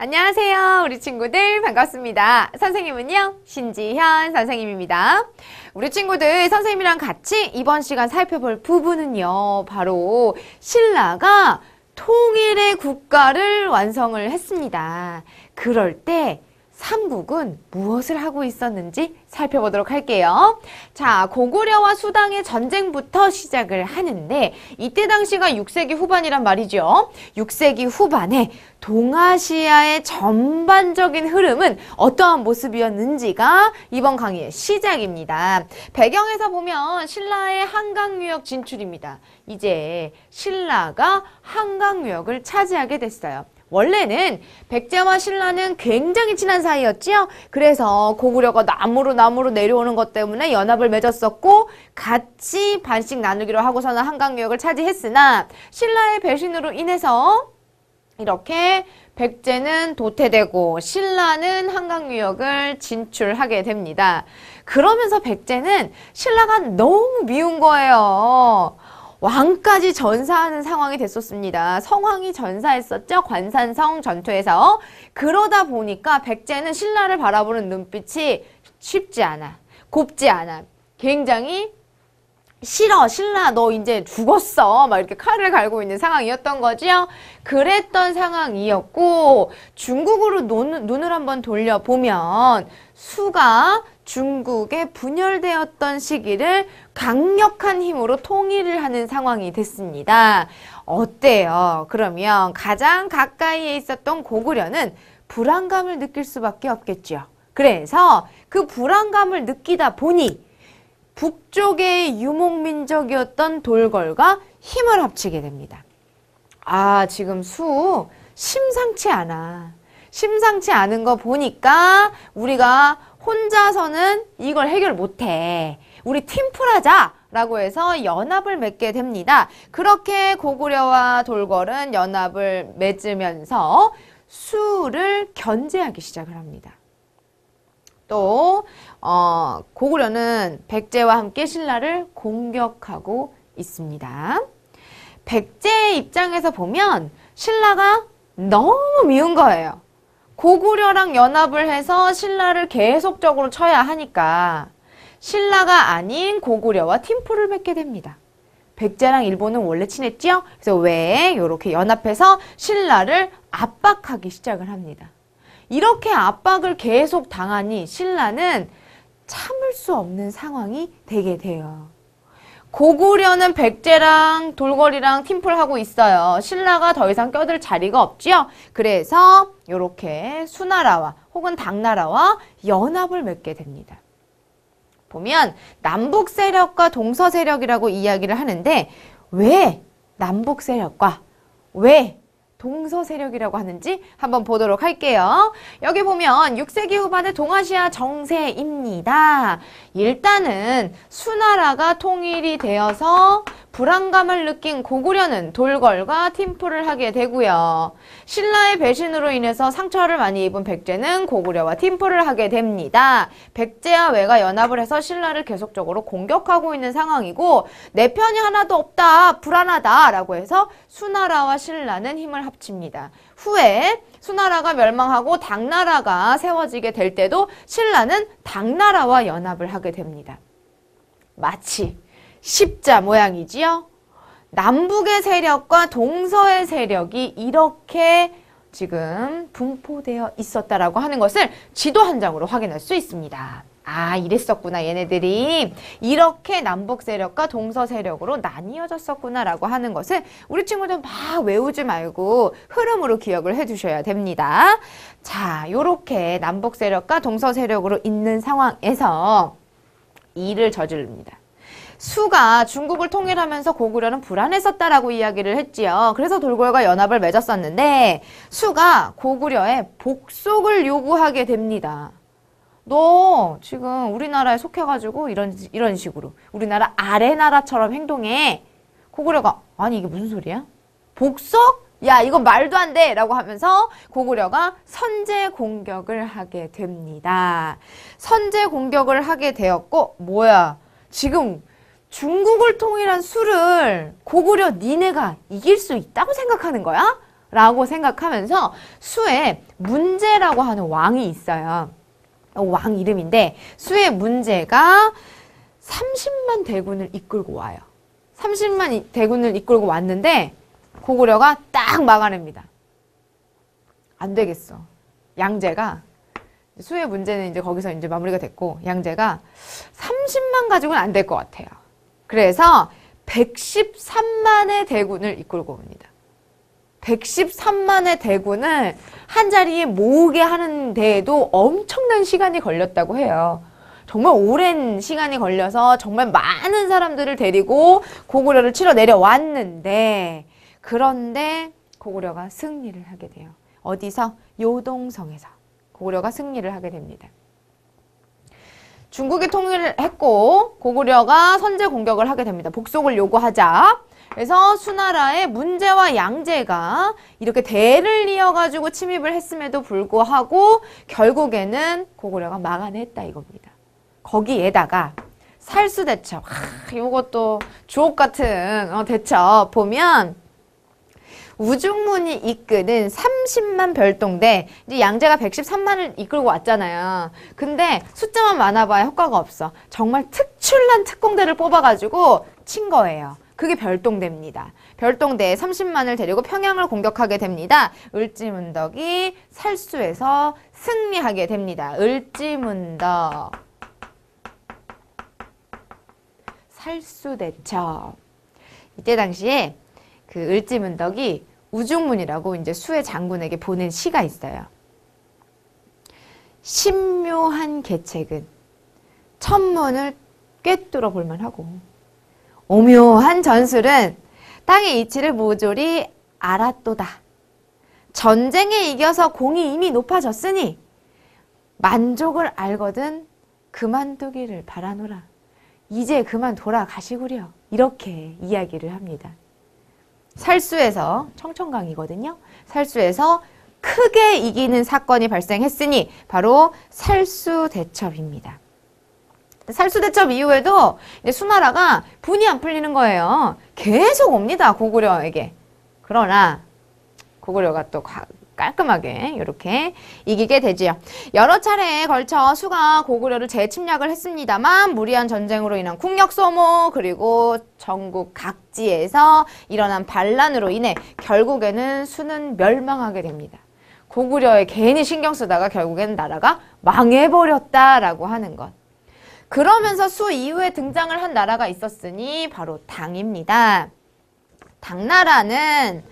안녕하세요. 우리 친구들 반갑습니다. 선생님은요, 신지현 선생님입니다. 우리 친구들 선생님이랑 같이 이번 시간 살펴볼 부분은요, 바로 신라가 통일의 국가를 완성을 했습니다. 그럴 때 삼국은 무엇을 하고 있었는지 살펴보도록 할게요. 자, 고구려와 수당의 전쟁부터 시작을 하는데 이때 당시가 6세기 후반이란 말이죠. 6세기 후반에 동아시아의 전반적인 흐름은 어떠한 모습이었는지가 이번 강의의 시작입니다. 배경에서 보면 신라의 한강유역 진출입니다. 이제 신라가 한강유역을 차지하게 됐어요. 원래는 백제와 신라는 굉장히 친한 사이였지요. 그래서 고구려가 남으로 내려오는 것 때문에 연합을 맺었었고 같이 반씩 나누기로 하고서는 한강유역을 차지했으나 신라의 배신으로 인해서 이렇게 백제는 도태되고 신라는 한강유역을 진출하게 됩니다. 그러면서 백제는 신라가 너무 미운 거예요. 왕까지 전사하는 상황이 됐었습니다. 성왕이 전사했었죠. 관산성 전투에서. 그러다 보니까 백제는 신라를 바라보는 눈빛이 쉽지 않아. 곱지 않아. 굉장히 싫어. 신라 너 이제 죽었어. 막 이렇게 칼을 갈고 있는 상황이었던 거죠. 그랬던 상황이었고 중국으로 눈을 한번 돌려보면 수가 중국에 분열되었던 시기를 강력한 힘으로 통일을 하는 상황이 됐습니다. 어때요? 그러면 가장 가까이에 있었던 고구려는 불안감을 느낄 수밖에 없겠죠. 그래서 그 불안감을 느끼다 보니 북쪽의 유목민족이었던 돌궐과 힘을 합치게 됩니다. 아, 지금 수 심상치 않아. 심상치 않은 거 보니까 우리가 혼자서는 이걸 해결 못해. 우리 팀플하자! 라고 해서 연합을 맺게 됩니다. 그렇게 고구려와 돌궐은 연합을 맺으면서 수를 견제하기 시작을 합니다. 또 고구려는 백제와 함께 신라를 공격하고 있습니다. 백제의 입장에서 보면 신라가 너무 미운 거예요. 고구려랑 연합을 해서 신라를 계속적으로 쳐야 하니까 신라가 아닌 고구려와 팀플을 맺게 됩니다. 백제랑 일본은 원래 친했죠? 그래서 왜 이렇게 연합해서 신라를 압박하기 시작을 합니다. 이렇게 압박을 계속 당하니 신라는 참을 수 없는 상황이 되게 돼요. 고구려는 백제랑 돌궐이랑 팀플하고 있어요. 신라가 더 이상 껴들 자리가 없지요. 그래서 이렇게 수나라와 혹은 당나라와 연합을 맺게 됩니다. 보면 남북 세력과 동서 세력이라고 이야기를 하는데 왜 남북 세력과 왜 동서 세력이라고 하는지 한번 보도록 할게요. 여기 보면 6세기 후반의 동아시아 정세입니다. 일단은 수나라가 통일이 되어서 불안감을 느낀 고구려는 돌궐과 팀플을 하게 되고요. 신라의 배신으로 인해서 상처를 많이 입은 백제는 고구려와 팀플을 하게 됩니다. 백제와 왜가 연합을 해서 신라를 계속적으로 공격하고 있는 상황이고 내 편이 하나도 없다, 불안하다 라고 해서 수나라와 신라는 힘을 합칩니다. 후에 수나라가 멸망하고 당나라가 세워지게 될 때도 신라는 당나라와 연합을 하게 됩니다. 마치 십자 모양이지요. 남북의 세력과 동서의 세력이 이렇게 지금 분포되어 있었다라고 하는 것을 지도 한 장으로 확인할 수 있습니다. 아, 이랬었구나. 얘네들이 이렇게 남북 세력과 동서 세력으로 나뉘어졌었구나 라고 하는 것을 우리 친구들 막 외우지 말고 흐름으로 기억을 해두셔야 됩니다. 자, 요렇게 남북 세력과 동서 세력으로 있는 상황에서 일을 저지릅니다. 수가 중국을 통일하면서 고구려는 불안했었다라고 이야기를 했지요. 그래서 돌궐과 연합을 맺었었는데 수가 고구려에 복속을 요구하게 됩니다. 너 지금 우리나라에 속해가지고 이런 식으로 우리나라 아래 나라처럼 행동해. 고구려가 아니 이게 무슨 소리야? 복속? 야 이거 말도 안 돼! 라고 하면서 고구려가 선제 공격을 하게 됩니다. 선제 공격을 하게 되었고 뭐야 지금 중국을 통일한 수를 고구려 니네가 이길 수 있다고 생각하는 거야? 라고 생각하면서 수에 문제라고 하는 왕이 있어요. 왕 이름인데 수의 문제가 30만 대군을 이끌고 와요. 30만 대군을 이끌고 왔는데 고구려가 딱 막아냅니다. 안 되겠어. 양제가 수의 문제는 이제 거기서 이제 마무리가 됐고 양제가 30만 가지고는 안 될 것 같아요. 그래서 113만의 대군을 이끌고 옵니다. 113만의 대군을 한 자리에 모으게 하는 데에도 엄청난 시간이 걸렸다고 해요. 정말 오랜 시간이 걸려서 정말 많은 사람들을 데리고 고구려를 치러 내려왔는데 그런데 고구려가 승리를 하게 돼요. 어디서? 요동성에서 고구려가 승리를 하게 됩니다. 중국이 통일을 했고 고구려가 선제 공격을 하게 됩니다. 복속을 요구하자. 그래서 수나라의 문제와 양제가 이렇게 대를 이어가지고 침입을 했음에도 불구하고 결국에는 고구려가 막아냈다 이겁니다. 거기에다가 살수대첩, 이것도 주옥 같은 대첩 보면 우중문이 이끄는 30만 별동대, 이제 양제가 113만을 이끌고 왔잖아요. 근데 숫자만 많아봐야 효과가 없어. 정말 특출난 특공대를 뽑아가지고 친 거예요. 그게 별동대입니다. 별동대 30만을 데리고 평양을 공격하게 됩니다. 을지문덕이 살수에서 승리하게 됩니다. 을지문덕. 살수대첩. 이때 당시에 그 을지문덕이 우중문이라고 이제 수의 장군에게 보낸 시가 있어요. 신묘한 계책은 천문을 꿰뚫어 볼만하고 오묘한 전술은 땅의 이치를 모조리 알았도다. 전쟁에 이겨서 공이 이미 높아졌으니 만족을 알거든 그만두기를 바라노라. 이제 그만 돌아가시구려. 이렇게 이야기를 합니다. 살수에서 청천강이거든요. 살수에서 크게 이기는 사건이 발생했으니 바로 살수대첩입니다. 살수대첩 이후에도 이제 수나라가 분이 안 풀리는 거예요. 계속 옵니다. 고구려에게. 그러나 고구려가 또 깔끔하게 이렇게 이기게 되지요. 여러 차례에 걸쳐 수가 고구려를 재침략을 했습니다만 무리한 전쟁으로 인한 국력 소모 그리고 전국 각지에서 일어난 반란으로 인해 결국에는 수는 멸망하게 됩니다. 고구려에 괜히 신경 쓰다가 결국에는 나라가 망해버렸다라고 하는 것. 그러면서 수 이후에 등장을 한 나라가 있었으니 바로 당입니다. 당나라는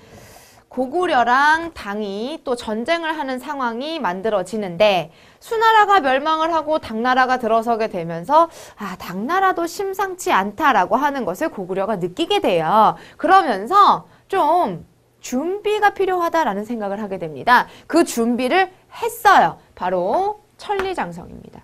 고구려랑 당이 또 전쟁을 하는 상황이 만들어지는데 수나라가 멸망을 하고 당나라가 들어서게 되면서 당나라도 심상치 않다라고 하는 것을 고구려가 느끼게 돼요. 그러면서 좀 준비가 필요하다라는 생각을 하게 됩니다. 그 준비를 했어요. 바로 천리장성입니다.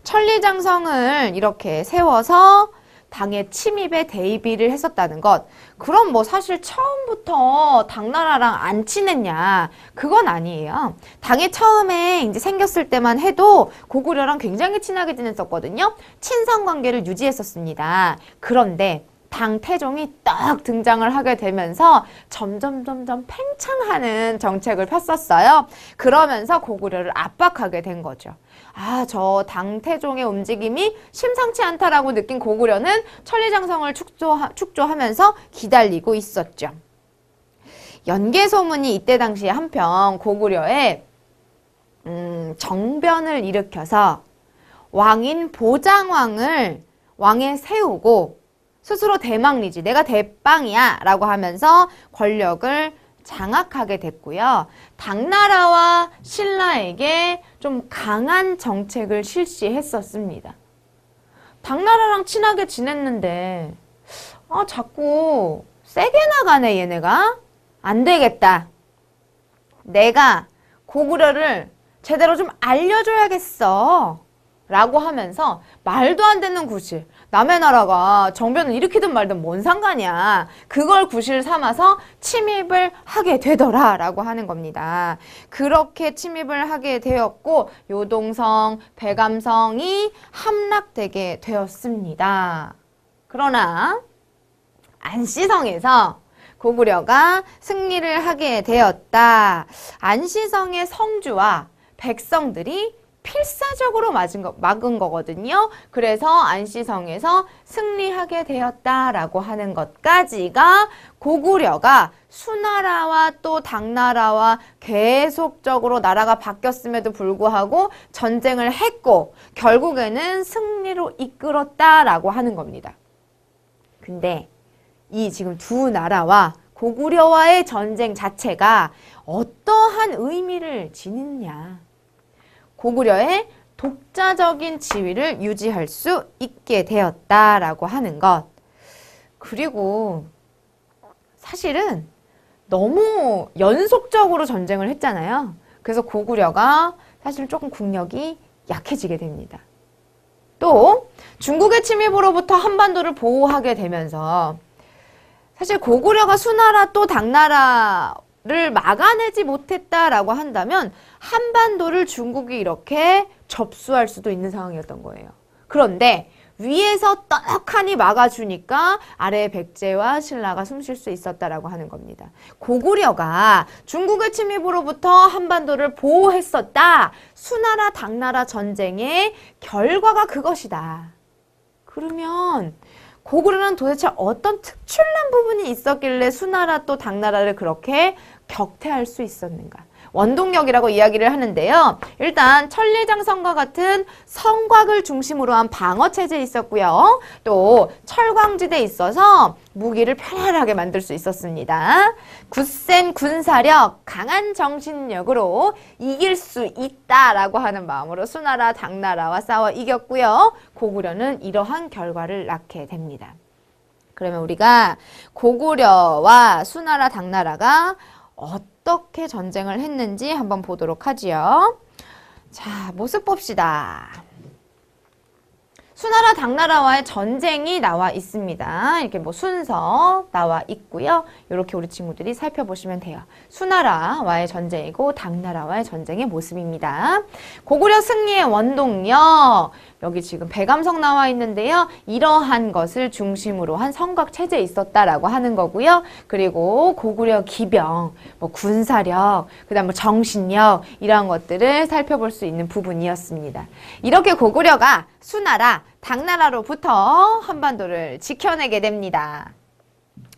천리장성을 이렇게 세워서 당의 침입에 대비를 했었다는 것. 그럼 뭐 사실 처음부터 당나라랑 안 친했냐? 그건 아니에요. 당이 처음에 이제 생겼을 때만 해도 고구려랑 굉장히 친하게 지냈었거든요. 친선 관계를 유지했었습니다. 그런데 당 태종이 딱 등장을 하게 되면서 점점 팽창하는 정책을 폈었어요. 그러면서 고구려를 압박하게 된 거죠. 저 당 태종의 움직임이 심상치 않다라고 느낀 고구려는 천리장성을 축조하면서 기다리고 있었죠. 연개소문이 이때 당시에 한편 고구려에 정변을 일으켜서 왕인 보장왕을 왕에 세우고 스스로 대망리지, 내가 대빵이야 라고 하면서 권력을 장악하게 됐고요. 당나라와 신라에게 좀 강한 정책을 실시했었습니다. 당나라랑 친하게 지냈는데 자꾸 세게 나가네 얘네가. 안 되겠다. 내가 고구려를 제대로 좀 알려줘야겠어 라고 하면서 말도 안 되는 구실, 남의 나라가 정변을 일으키든 말든 뭔 상관이야. 그걸 구실 삼아서 침입을 하게 되더라 라고 하는 겁니다. 그렇게 침입을 하게 되었고 요동성, 백암성이 함락되게 되었습니다. 그러나 안시성에서 고구려가 승리를 하게 되었다. 안시성의 성주와 백성들이 필사적으로 막은 거거든요. 그래서 안시성에서 승리하게 되었다라고 하는 것까지가 고구려가 수나라와 또 당나라와 계속적으로 나라가 바뀌었음에도 불구하고 전쟁을 했고 결국에는 승리로 이끌었다라고 하는 겁니다. 근데 이 지금 두 나라와 고구려와의 전쟁 자체가 어떠한 의미를 지니느냐. 고구려의 독자적인 지위를 유지할 수 있게 되었다라고 하는 것. 그리고 사실은 너무 연속적으로 전쟁을 했잖아요. 그래서 고구려가 사실 조금 국력이 약해지게 됩니다. 또 중국의 침입으로부터 한반도를 보호하게 되면서 사실 고구려가 수나라 또 당나라를 막아내지 못했다라고 한다면 한반도를 중국이 이렇게 접수할 수도 있는 상황이었던 거예요. 그런데 위에서 떡하니 막아주니까 아래에 백제와 신라가 숨쉴 수 있었다라고 하는 겁니다. 고구려가 중국의 침입으로부터 한반도를 보호했었다. 수나라 당나라 전쟁의 결과가 그것이다. 그러면 고구려는 도대체 어떤 특출난 부분이 있었길래 수나라 또 당나라를 그렇게 격퇴할 수 있었는가? 원동력이라고 이야기를 하는데요. 일단 천리장성과 같은 성곽을 중심으로 한 방어체제에 있었고요. 또 철광지대에 있어서 무기를 편안하게 만들 수 있었습니다. 굳센 군사력, 강한 정신력으로 이길 수 있다라고 하는 마음으로 수나라, 당나라와 싸워 이겼고요. 고구려는 이러한 결과를 낳게 됩니다. 그러면 우리가 고구려와 수나라, 당나라가 어떻게 전쟁을 했는지 한번 보도록 하지요. 자, 모습 봅시다. 수나라 당나라와의 전쟁이 나와 있습니다. 이렇게 뭐 순서 나와 있고요. 이렇게 우리 친구들이 살펴보시면 돼요. 수나라와의 전쟁이고 당나라와의 전쟁의 모습입니다. 고구려 승리의 원동력, 여기 지금 백암성 나와 있는데요. 이러한 것을 중심으로 한 성곽 체제에 있었다라고 하는 거고요. 그리고 고구려 기병, 뭐 군사력, 그다음 뭐 정신력 이러한 것들을 살펴볼 수 있는 부분이었습니다. 이렇게 고구려가 수나라, 당나라로부터 한반도를 지켜내게 됩니다.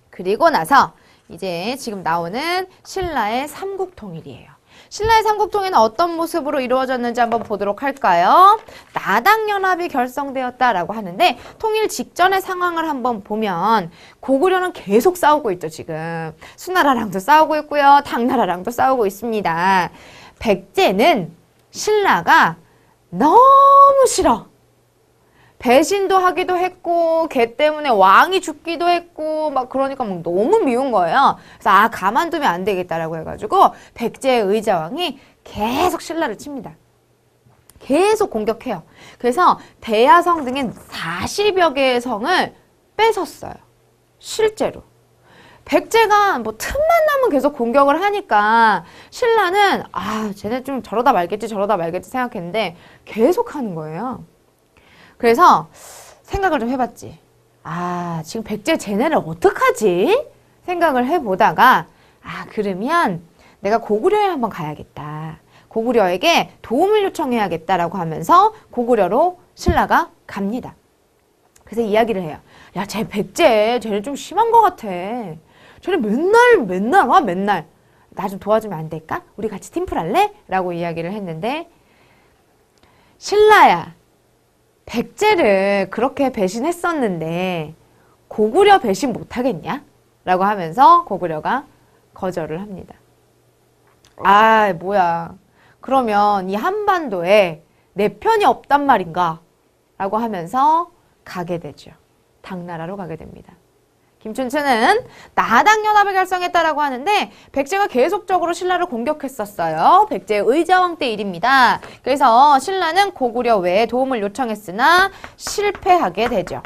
그리고 나서 이제 지금 나오는 신라의 삼국통일이에요. 신라의 삼국통일은 어떤 모습으로 이루어졌는지 한번 보도록 할까요? 나당연합이 결성되었다라고 하는데 통일 직전의 상황을 한번 보면 고구려는 계속 싸우고 있죠. 지금 수나라랑도 싸우고 있고요. 당나라랑도 싸우고 있습니다. 백제는 신라가 너무 싫어. 배신도 하기도 했고 걔 때문에 왕이 죽기도 했고 막 그러니까 막 너무 미운 거예요. 그래서 가만두면 안 되겠다라고 해가지고 백제의 의자왕이 계속 신라를 칩니다. 계속 공격해요. 그래서 대야성 등의 40여 개의 성을 뺏었어요. 실제로. 백제가 뭐 틈만 나면 계속 공격을 하니까 신라는 쟤네 좀 저러다 말겠지 생각했는데 계속 하는 거예요. 그래서 생각을 좀 해봤지. 지금 백제 쟤네를 어떡하지? 생각을 해보다가 그러면 내가 고구려에 한번 가야겠다. 고구려에게 도움을 요청해야겠다라고 하면서 고구려로 신라가 갑니다. 그래서 이야기를 해요. 야, 쟤 백제 쟤네 좀 심한 것 같아. 쟤네 맨날 와 맨날. 나 좀 도와주면 안 될까? 우리 같이 팀플 할래? 라고 이야기를 했는데 신라야. 백제를 그렇게 배신했었는데 고구려 배신 못하겠냐? 라고 하면서 고구려가 거절을 합니다. 뭐야. 그러면 이 한반도에 내 편이 없단 말인가? 라고 하면서 가게 되죠. 당나라로 가게 됩니다. 김춘추는 나당연합을 결성했다라고 하는데 백제가 계속적으로 신라를 공격했었어요. 백제의 의자왕 때 일입니다. 그래서 신라는 고구려 외에 도움을 요청했으나 실패하게 되죠.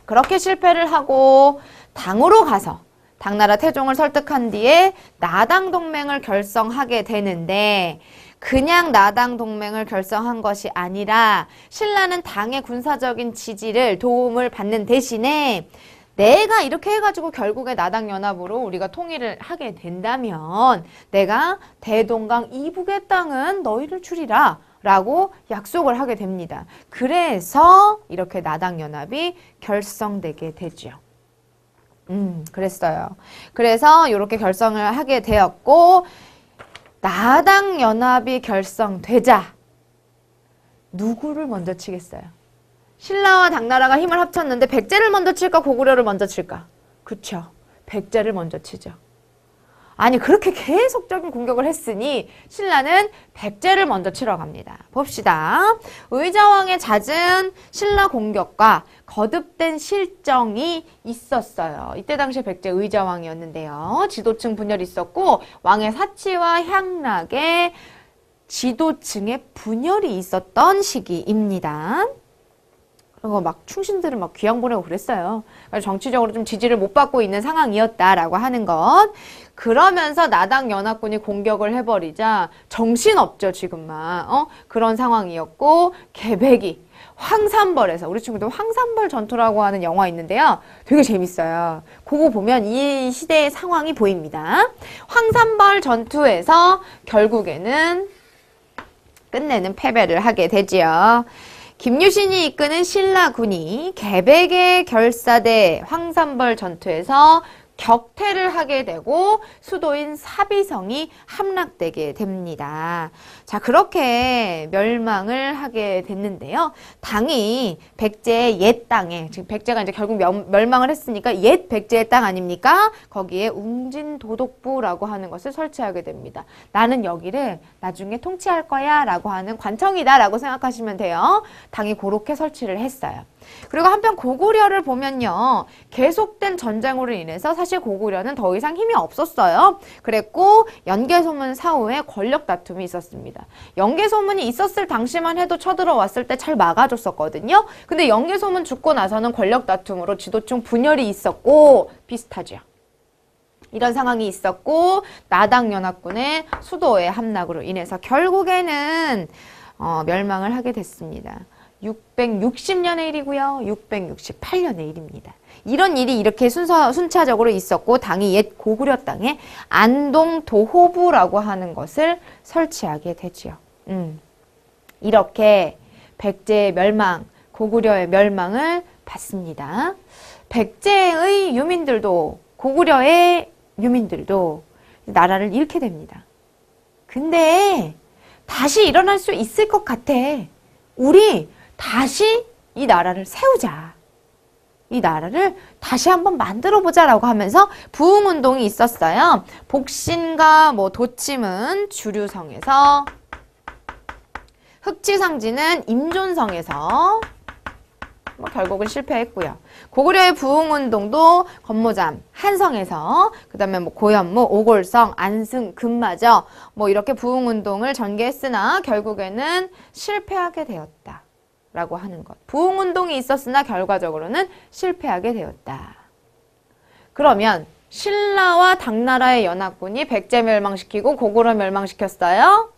그렇게 실패를 하고 당으로 가서 당나라 태종을 설득한 뒤에 나당 동맹을 결성하게 되는데 그냥 나당 동맹을 결성한 것이 아니라 신라는 당의 군사적인 지지를 도움을 받는 대신에 내가 이렇게 해가지고 결국에 나당연합으로 우리가 통일을 하게 된다면 내가 대동강 이북의 땅은 너희를 주리라 라고 약속을 하게 됩니다. 그래서 이렇게 나당연합이 결성되게 되죠. 그랬어요. 그래서 이렇게 결성을 하게 되었고, 나당연합이 결성되자 누구를 먼저 치겠어요? 신라와 당나라가 힘을 합쳤는데 백제를 먼저 칠까 고구려를 먼저 칠까? 그쵸. 백제를 먼저 치죠. 아니 그렇게 계속적인 공격을 했으니 신라는 백제를 먼저 치러 갑니다. 봅시다. 의자왕의 잦은 신라 공격과 거듭된 실정이 있었어요. 이때 당시에 백제 의자왕이었는데요. 지도층 분열이 있었고 왕의 사치와 향락에 지도층의 분열이 있었던 시기입니다. 그리고 막 충신들을 막 귀양 보내고 그랬어요. 정치적으로 좀 지지를 못 받고 있는 상황이었다라고 하는 것. 그러면서 나당연합군이 공격을 해버리자 정신없죠, 지금만. 그런 상황이었고, 계백이 황산벌에서, 우리 친구들 황산벌 전투라고 하는 영화 있는데요. 되게 재밌어요. 그거 보면 이 시대의 상황이 보입니다. 황산벌 전투에서 결국에는 끝내는 패배를 하게 되지요. 김유신이 이끄는 신라군이 계백의 결사대 황산벌 전투에서 격퇴를 하게 되고 수도인 사비성이 함락되게 됩니다. 자, 그렇게 멸망을 하게 됐는데요. 당이 백제의 옛 땅에, 지금 백제가 이제 결국 멸망을 했으니까 옛 백제의 땅 아닙니까? 거기에 웅진도독부라고 하는 것을 설치하게 됩니다. 나는 여기를 나중에 통치할 거야 라고 하는 관청이다 라고 생각하시면 돼요. 당이 그렇게 설치를 했어요. 그리고 한편 고구려를 보면요. 계속된 전쟁으로 인해서 사실 고구려는 더 이상 힘이 없었어요. 그랬고 연개소문 사후에 권력 다툼이 있었습니다. 연개소문이 있었을 당시만 해도 쳐들어왔을 때 잘 막아줬었거든요. 근데 연개소문 죽고 나서는 권력 다툼으로 지도층 분열이 있었고 비슷하죠. 이런 상황이 있었고 나당연합군의 수도의 함락으로 인해서 결국에는 멸망을 하게 됐습니다. 660년의 일이고요. 668년의 일입니다. 이런 일이 이렇게 순차적으로 있었고 당이 옛 고구려 땅에 안동도호부라고 하는 것을 설치하게 되지요. 이렇게 백제의 멸망, 고구려의 멸망을 받습니다. 백제의 유민들도 고구려의 유민들도 나라를 잃게 됩니다. 근데 다시 일어날 수 있을 것 같아. 우리 다시 이 나라를 세우자. 이 나라를 다시 한번 만들어보자라고 하면서 부흥운동이 있었어요. 복신과 도침은 주류성에서, 흑지상지는 임존성에서 결국은 실패했고요. 고구려의 부흥운동도 건모잠, 한성에서, 그 다음에 고현무, 오골성, 안승, 금마저 이렇게 부흥운동을 전개했으나 결국에는 실패하게 되었다. 라고 하는 것. 부흥운동이 있었으나 결과적으로는 실패하게 되었다. 그러면 신라와 당나라의 연합군이 백제 멸망시키고 고구려 멸망시켰어요.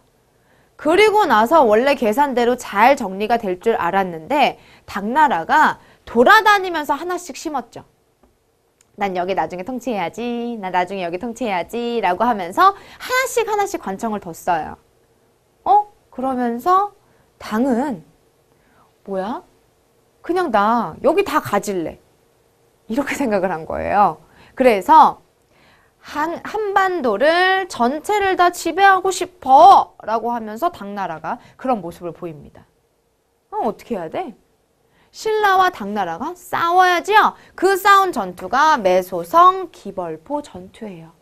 그리고 나서 원래 계산대로 잘 정리가 될 줄 알았는데 당나라가 돌아다니면서 하나씩 심었죠. 난 여기 나중에 통치해야지. 난 나중에 여기 통치해야지. 라고 하면서 하나씩 관청을 뒀어요. 그러면서 당은 뭐야? 그냥 나 여기 다 가질래. 이렇게 생각을 한 거예요. 그래서 한반도를 전체를 다 지배하고 싶어 라고 하면서 당나라가 그런 모습을 보입니다. 어떻게 해야 돼? 신라와 당나라가 싸워야지요. 그 싸운 전투가 매소성 기벌포 전투예요.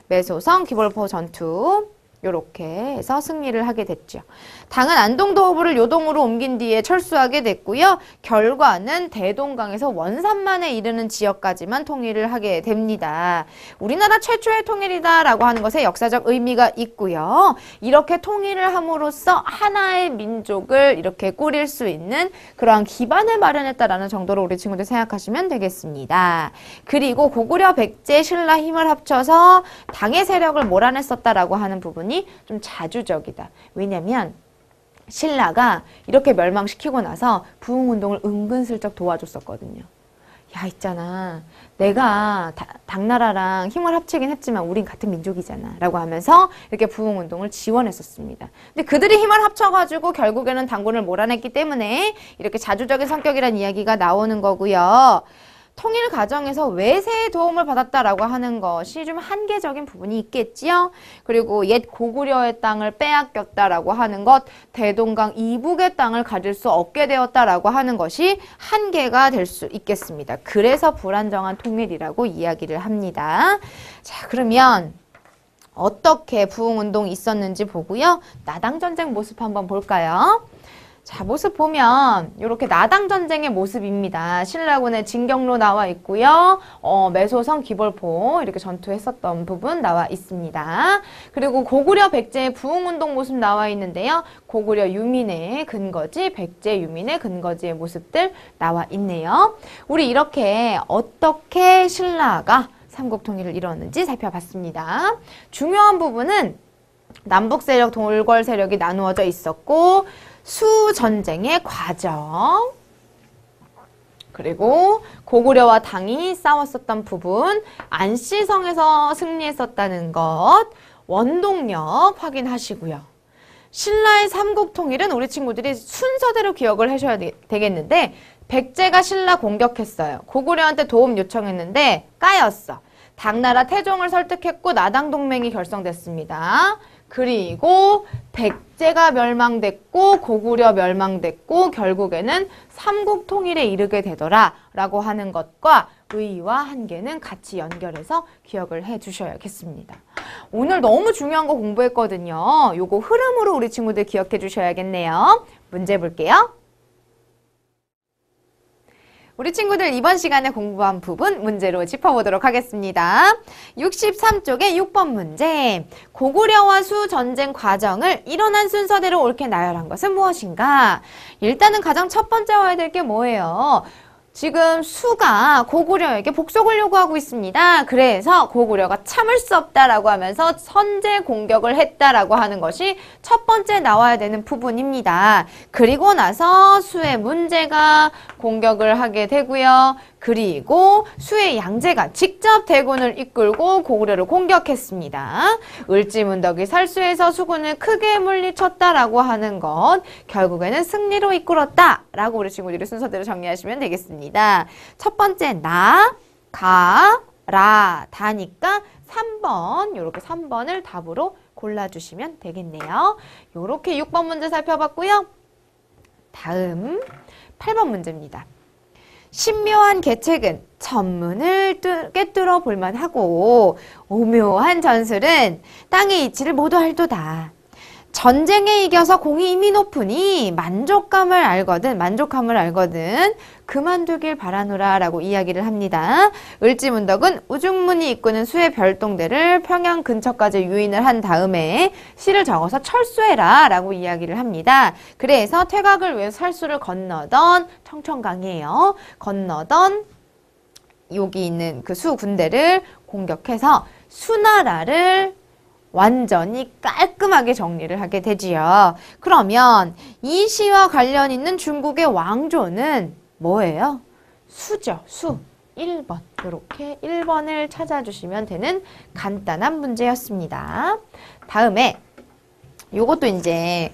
매소성 기벌포 전투. 요렇게 해서 승리를 하게 됐죠. 당은 안동도호부를 요동으로 옮긴 뒤에 철수하게 됐고요. 결과는 대동강에서 원산만에 이르는 지역까지만 통일을 하게 됩니다. 우리나라 최초의 통일이다라고 하는 것에 역사적 의미가 있고요. 이렇게 통일을 함으로써 하나의 민족을 이렇게 꾸릴 수 있는 그러한 기반을 마련했다라는 정도로 우리 친구들 생각하시면 되겠습니다. 그리고 고구려, 백제, 신라 힘을 합쳐서 당의 세력을 몰아냈었다라고 하는 부분이 좀 자주적이다. 왜냐면 신라가 이렇게 멸망시키고 나서 부흥운동을 은근슬쩍 도와줬었거든요. 야, 있잖아. 내가 당나라랑 힘을 합치긴 했지만 우린 같은 민족이잖아. 라고 하면서 이렇게 부흥운동을 지원했었습니다. 근데 그들이 힘을 합쳐가지고 결국에는 당군을 몰아냈기 때문에 이렇게 자주적인 성격이란 이야기가 나오는 거고요. 통일 과정에서 외세의 도움을 받았다라고 하는 것이 좀 한계적인 부분이 있겠지요. 그리고 옛 고구려의 땅을 빼앗겼다라고 하는 것, 대동강 이북의 땅을 가질 수 없게 되었다라고 하는 것이 한계가 될 수 있겠습니다. 그래서 불안정한 통일이라고 이야기를 합니다. 자, 그러면 어떻게 부흥운동이 있었는지 보고요. 나당전쟁 모습 한번 볼까요? 자, 모습 보면 이렇게 나당전쟁의 모습입니다. 신라군의 진경로 나와 있고요. 매소성 기벌포 이렇게 전투했었던 부분 나와 있습니다. 그리고 고구려 백제의 부흥운동 모습 나와 있는데요. 고구려 유민의 근거지, 백제 유민의 근거지의 모습들 나와 있네요. 우리 이렇게 어떻게 신라가 삼국통일을 이루었는지 살펴봤습니다. 중요한 부분은 남북 세력, 돌궐 세력이 나누어져 있었고 수전쟁의 과정, 그리고 고구려와 당이 싸웠었던 부분, 안시성에서 승리했었다는 것, 원동력 확인하시고요. 신라의 삼국통일은 우리 친구들이 순서대로 기억을 하셔야 되겠는데 백제가 신라 공격했어요. 고구려한테 도움 요청했는데 까였어. 당나라 태종을 설득했고 나당동맹이 결성됐습니다. 그리고 백제가 멸망됐고 고구려 멸망됐고 결국에는 삼국통일에 이르게 되더라 라고 하는 것과 의의와 한계는 같이 연결해서 기억을 해 주셔야겠습니다. 오늘 너무 중요한 거 공부했거든요. 요거 흐름으로 우리 친구들 기억해 주셔야겠네요. 문제 볼게요. 우리 친구들 이번 시간에 공부한 부분 문제로 짚어보도록 하겠습니다. 63쪽의 6번 문제. 고구려와 수 전쟁 과정을 일어난 순서대로 옳게 나열한 것은 무엇인가? 일단은 가장 첫 번째 와야 될 게 뭐예요? 지금 수가 고구려에게 복속을 요구하고 있습니다. 그래서 고구려가 참을 수 없다라고 하면서 선제 공격을 했다라고 하는 것이 첫 번째 나와야 되는 부분입니다. 그리고 나서 수의 문제가 공격을 하게 되고요. 그리고 수의 양제가 직접 대군을 이끌고 고구려를 공격했습니다. 을지문덕이 살수에서 수군을 크게 물리쳤다라고 하는 것, 결국에는 승리로 이끌었다라고 우리 친구들이 순서대로 정리하시면 되겠습니다. 첫 번째 나, 가, 라, 다니까 3번, 이렇게 3번을 답으로 골라주시면 되겠네요. 이렇게 6번 문제 살펴봤고요. 다음 8번 문제입니다. 신묘한 계책은 천문을 꿰뚫어 볼만하고 오묘한 전술은 땅의 이치를 모두 알도다. 전쟁에 이겨서 공이 이미 높으니 만족감을 알거든 그만두길 바라노라 라고 이야기를 합니다. 을지문덕은 우중문이 이끄는 수의 별동대를 평양 근처까지 유인을 한 다음에 시를 적어서 철수해라 라고 이야기를 합니다. 그래서 퇴각을 위해 살수를 건너던 청천강이에요. 건너던 여기 있는 그 수 군대를 공격해서 수나라를 완전히 깔끔하게 정리를 하게 되지요. 그러면 이 시와 관련 있는 중국의 왕조는 뭐예요? 수죠. 수. 1번. 이렇게 1번을 찾아주시면 되는 간단한 문제였습니다. 다음에 요것도 이제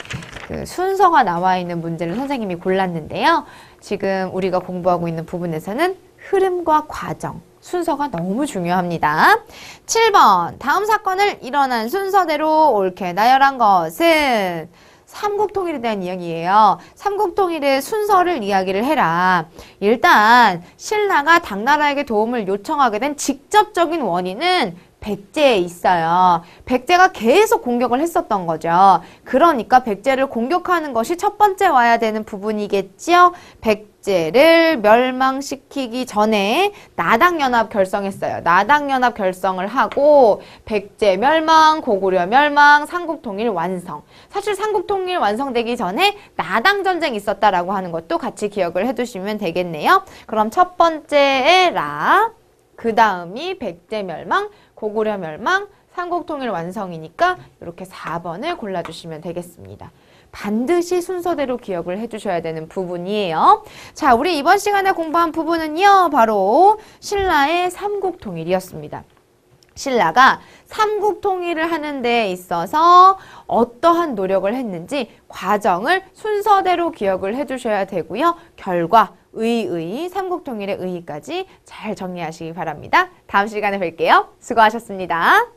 그 순서가 나와 있는 문제를 선생님이 골랐는데요. 지금 우리가 공부하고 있는 부분에서는 흐름과 과정, 순서가 너무 중요합니다. 7번, 다음 사건을 일어난 순서대로 옳게 나열한 것은 삼국통일에 대한 이야기예요. 삼국통일의 순서를 이야기를 해라. 일단 신라가 당나라에게 도움을 요청하게 된 직접적인 원인은 백제에 있어요. 백제가 계속 공격을 했었던 거죠. 그러니까 백제를 공격하는 것이 첫 번째 와야 되는 부분이겠죠. 백제를 멸망시키기 전에 나당연합 결성했어요. 나당연합 결성을 하고 백제 멸망, 고구려 멸망, 삼국통일 완성. 사실 삼국통일 완성되기 전에 나당전쟁이 있었다라고 하는 것도 같이 기억을 해두시면 되겠네요. 그럼 첫 번째에 라, 그 다음이 백제 멸망, 고구려 멸망, 삼국통일 완성이니까 이렇게 4번을 골라주시면 되겠습니다. 반드시 순서대로 기억을 해주셔야 되는 부분이에요. 자, 우리 이번 시간에 공부한 부분은요, 바로 신라의 삼국통일이었습니다. 신라가 삼국통일을 하는 데 있어서 어떠한 노력을 했는지 과정을 순서대로 기억을 해주셔야 되고요. 결과, 의의, 삼국통일의 의의까지 잘 정리하시기 바랍니다. 다음 시간에 뵐게요. 수고하셨습니다.